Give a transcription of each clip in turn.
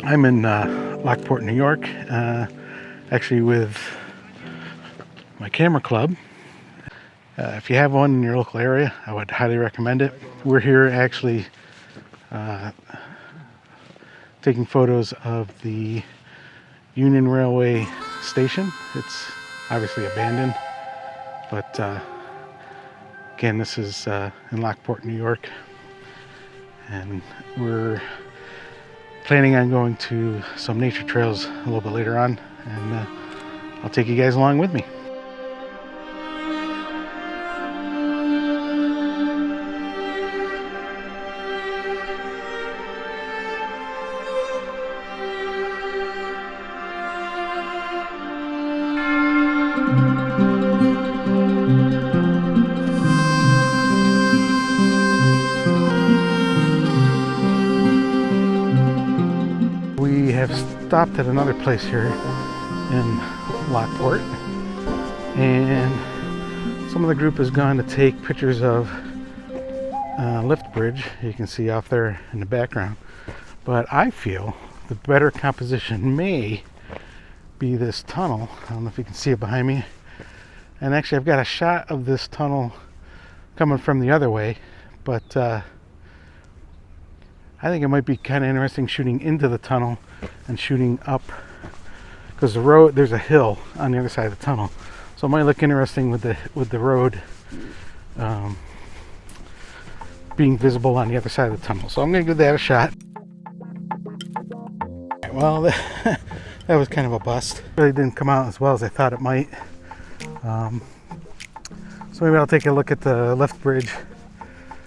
I'm in Lockport, New York, actually with my camera club. If you have one in your local area, I would highly recommend it. We're here actually taking photos of the Union Railway station. It's obviously abandoned, but again, this is in Lockport, New York, and we're planning on going to some nature trails a little bit later on, and I'll take you guys along with me. We have stopped at another place here in Lockport, and some of the group has gone to take pictures of lift bridge. You can see off there in the background, but I feel the better composition may be this tunnel. I don't know if you can see it behind me, and actually I've got a shot of this tunnel coming from the other way, but I think it might be kind of interesting shooting into the tunnel and shooting up, because the road, there's a hill on the other side of the tunnel, so it might look interesting with the road being visible on the other side of the tunnel. So I'm going to give that a shot. Well, that was kind of a bust. It really didn't come out as well as I thought it might. So maybe I'll take a look at the lift bridge,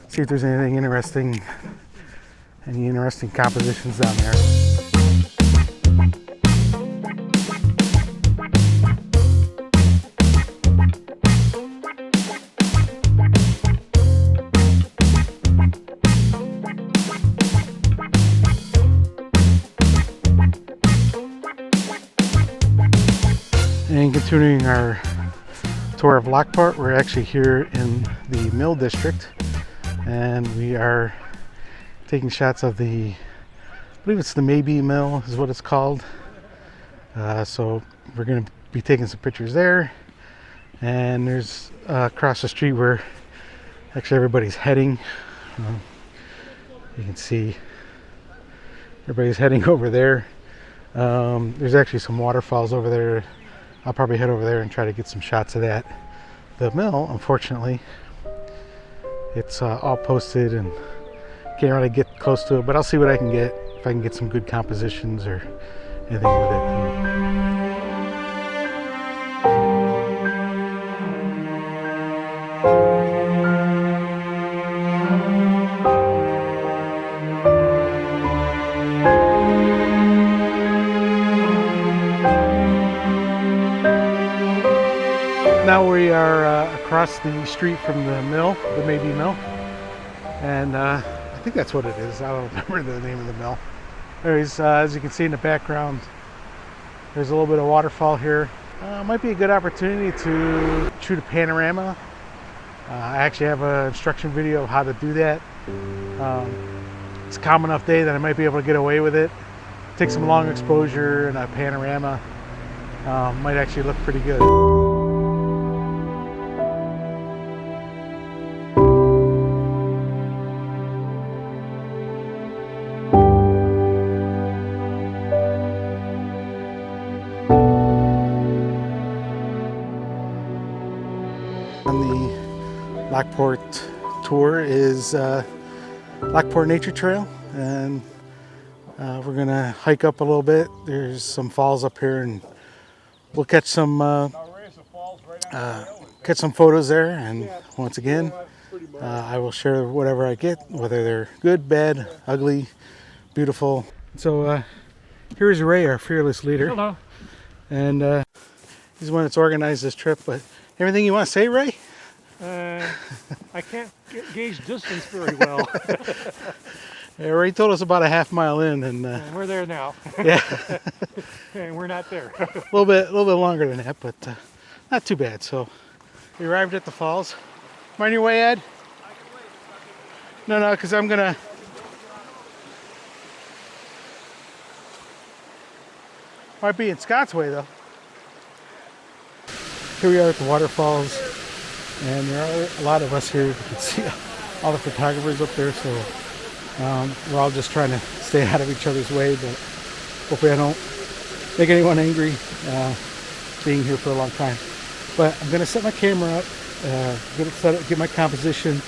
see if there's anything interesting. Any interesting compositions down there. And continuing our tour of Lockport, we're actually here in the Mill District, and we are taking shots of I believe it's the Maybe Mill is what it's called. So we're going to be taking some pictures there. And there's across the street where actually everybody's heading. You can see everybody's heading over there. There's actually some waterfalls over there. I'll probably head over there and try to get some shots of that. The mill, unfortunately, it's all posted and can't really get close to it, but I'll see what I can get, if I can get some good compositions or anything with it. Now we are across the street from the mill, the Maybe Mill, and I think that's what it is. I don't remember the name of the mill. Anyways, as you can see in the background, there's a little bit of waterfall here. Might be a good opportunity to shoot a panorama. I actually have an instruction video of how to do that. It's a calm enough day that I might be able to get away with it. Take some long exposure and a panorama. Might actually look pretty good. On the Lockport tour is Lockport Nature Trail, and we're gonna hike up a little bit. There's some falls up here, and we'll catch some photos there. And once again, I will share whatever I get, whether they're good, bad, ugly, beautiful. So here's Ray, our fearless leader. Hello. And he's the one that's organized this trip. But anything you want to say, Ray? I can't gauge distance very well. Yeah, Ray told us about a half mile in, and we're there now. Yeah, And we're not there. a little bit longer than that, but not too bad. So we arrived at the falls. Am I on your way, Ed? No, because I'm gonna. Might be in Scott's way though. Here we are at the waterfalls, and there are a lot of us here. You can see all the photographers up there, so we're all just trying to stay out of each other's way, but hopefully I don't make anyone angry being here for a long time. But I'm gonna set my camera up, get my composition,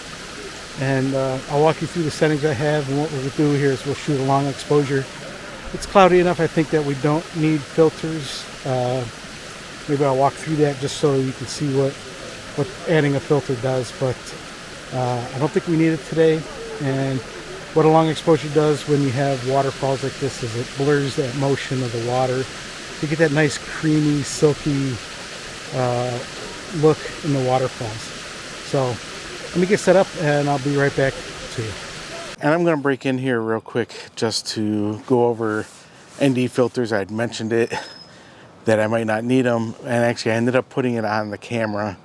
and I'll walk you through the settings I have. And what we'll do here is we'll shoot a long exposure. It's cloudy enough, I think, that we don't need filters. Maybe I'll walk through that just so you can see what adding a filter does, but I don't think we need it today. And what a long exposure does when you have waterfalls like this is it blurs that motion of the water. You get that nice creamy, silky look in the waterfalls. So let me get set up and I'll be right back to you. And I'm going to break in here real quick just to go over ND filters. I'd mentioned it, that I might not need them, and actually I ended up putting it on the camera,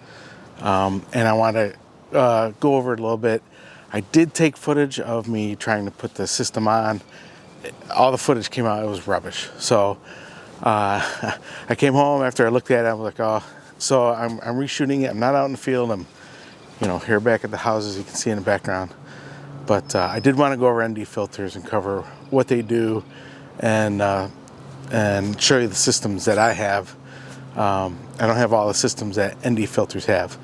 and I want to go over it a little bit. I did take footage of me trying to put the system on. All the footage came out, it was rubbish. So I came home after I looked at it, I was like, oh, so I'm reshooting it. I'm not out in the field, I'm here back at the house, as you can see in the background. But I did want to go over ND filters and cover what they do, and show you the systems that I have. I don't have all the systems that ND filters have.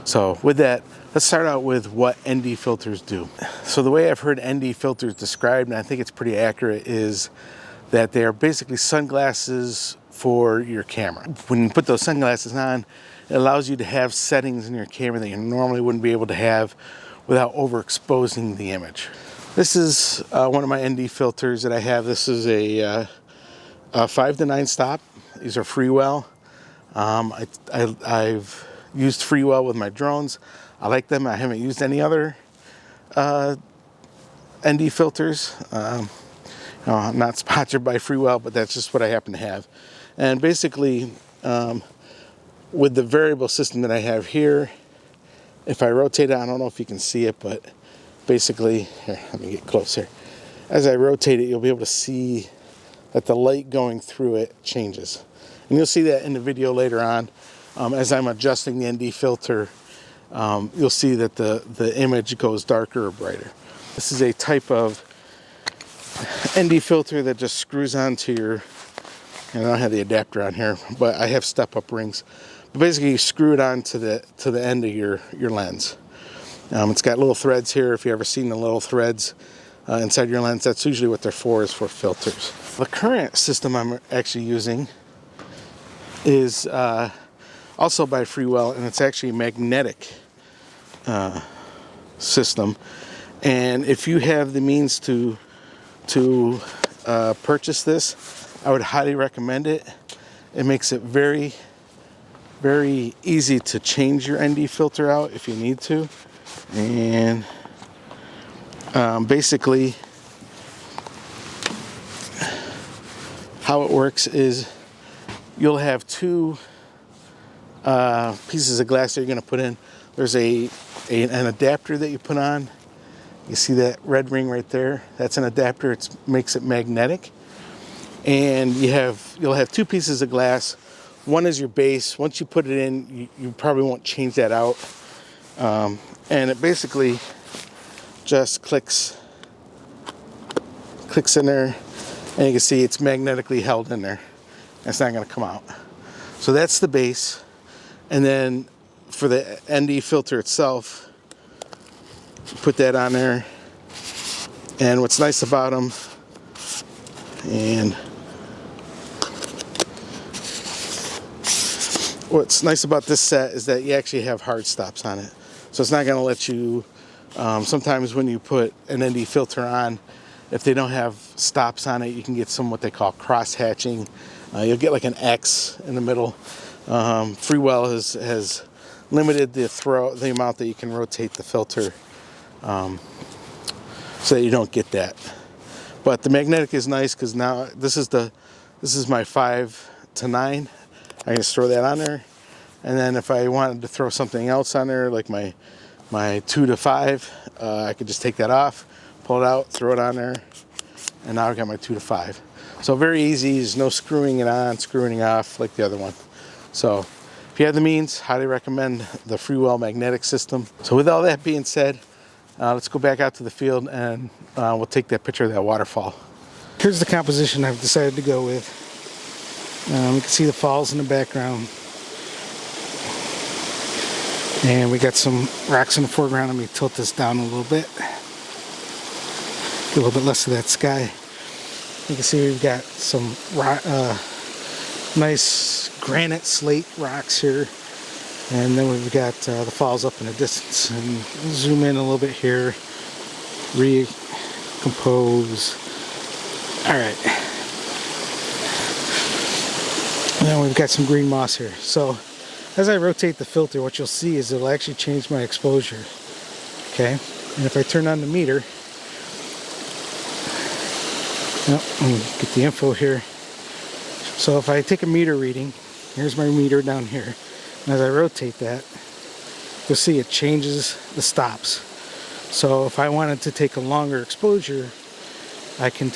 So with that, let's start out with what ND filters do. So the way I've heard ND filters described, and I think it's pretty accurate, is that they are basically sunglasses for your camera. When you put those sunglasses on, it allows you to have settings in your camera that you normally wouldn't be able to have without overexposing the image. This is one of my ND filters that I have. This is a 5 to 9 stop. These are Freewell. I've used Freewell with my drones. I like them. I haven't used any other ND filters. I'm not sponsored by Freewell, but that's just what I happen to have. And basically, with the variable system that I have here, if I rotate it, I don't know if you can see it, but basically, here, let me get close here. As I rotate it, you'll be able to see that the light going through it changes. And you'll see that in the video later on. As I'm adjusting the ND filter, you'll see that the image goes darker or brighter. This is a type of ND filter that just screws onto your, and I don't have the adapter on here, but I have step-up rings. But basically you screw it on to the end of your lens. It's got little threads here. If you've ever seen the little threads inside your lens, that's usually what they're for, is for filters. The current system I'm actually using is also by Freewell, and it's actually a magnetic system. And if you have the means to purchase this, I would highly recommend it. It makes it very, very easy to change your ND filter out if you need to. And basically how it works is you'll have two pieces of glass that you're going to put in. There's an adapter that you put on. You see that red ring right there? That's an adapter. It makes it magnetic. And you'll have two pieces of glass. One is your base. Once you put it in, you probably won't change that out. And it basically just clicks in there, and you can see it's magnetically held in there. It's not going to come out. So that's the base. And then for the ND filter itself, put that on there. And what's nice about them, and what's nice about this set is that you actually have hard stops on it. So it's not going to let you, sometimes when you put an ND filter on, if they don't have stops on it, you can get some what they call cross hatching. You'll get like an X in the middle. Freewell has limited the amount that you can rotate the filter, so that you don't get that. But the magnetic is nice because now this is my 5 to 9. I can just throw that on there, and then if I wanted to throw something else on there, like my 2 to 5, I could just take that off, pull it out, throw it on there, and now I've got my 2 to 5. So very easy. There's no screwing it on, screwing it off like the other one. So if you have the means, highly recommend the Freewell magnetic system. So with all that being said, let's go back out to the field and we'll take that picture of that waterfall. Here's the composition I've decided to go with. You can see the falls in the background. And we got some rocks in the foreground. Let me tilt this down a little bit. Get a little bit less of that sky. You can see we've got some nice granite slate rocks here. And then we've got the falls up in the distance. And zoom in a little bit here. Recompose. Alright. And then we've got some green moss here. So as I rotate the filter, what you'll see is it'll actually change my exposure. Okay? And if I turn on the meter, let me get the info here. So if I take a meter reading, here's my meter down here. And as I rotate that, you'll see it changes the stops. So if I wanted to take a longer exposure, I can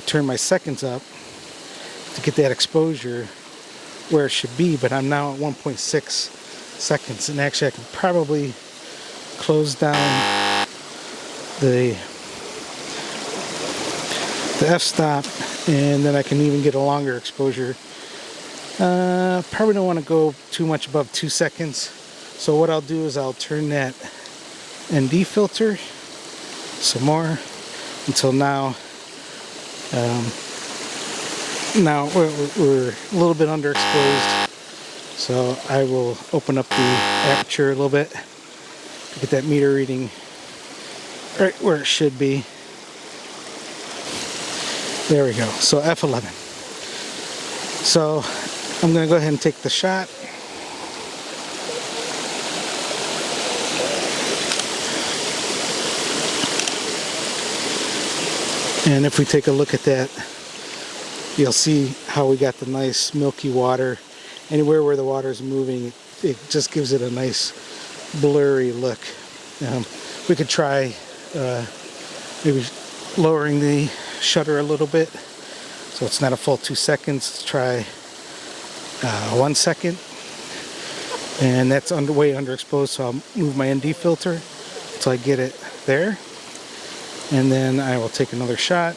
turn my seconds up to get that exposure where it should be, but I'm now at 1.6 seconds. And actually I can probably close down the f-stop, and then I can even get a longer exposure. Probably don't want to go too much above 2 seconds. So what I'll do is I'll turn that ND filter some more until now. Now we're a little bit underexposed. So I will open up the aperture a little bit to get that meter reading right where it should be. There we go. So F11. So I'm going to go ahead and take the shot. And if we take a look at that, you'll see how we got the nice milky water. Anywhere where the water is moving, it just gives it a nice blurry look. We could try maybe lowering the shutter a little bit so it's not a full 2 seconds. Let's try 1 second, and that's way underexposed, so I'll move my ND filter until I get it there, and then I will take another shot.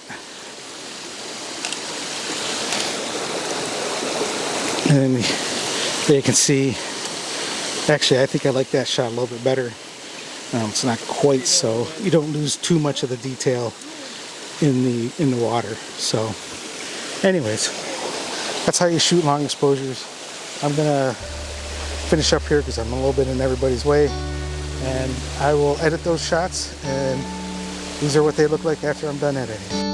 And there you can see, actually I think I like that shot a little bit better. It's not quite so, you don't lose too much of the detail in the water. So anyways, that's how you shoot long exposures. I'm gonna finish up here because I'm a little bit in everybody's way, and I will edit those shots, and these are what they look like after I'm done editing.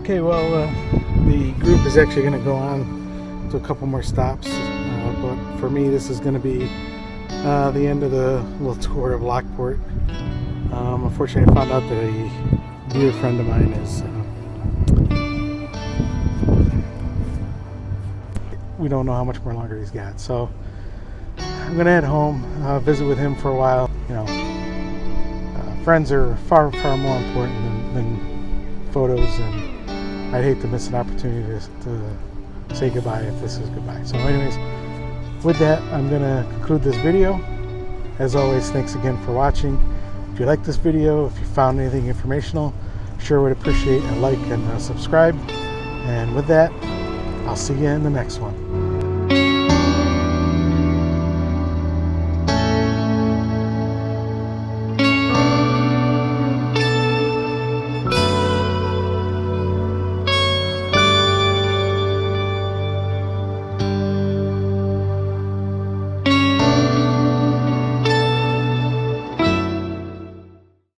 Okay, well, the group is actually going to go on to a couple more stops, but for me this is going to be the end of the little tour of Lockport. Unfortunately I found out that a dear friend of mine is, we don't know how much more longer he's got, so I'm going to head home, visit with him for a while. You know, friends are far more important than photos, and I'd hate to miss an opportunity to say goodbye if this is goodbye. So anyways, with that, I'm going to conclude this video. As always, thanks again for watching. If you like this video, if you found anything informational, sure would appreciate a like and a subscribe. And with that, I'll see you in the next one.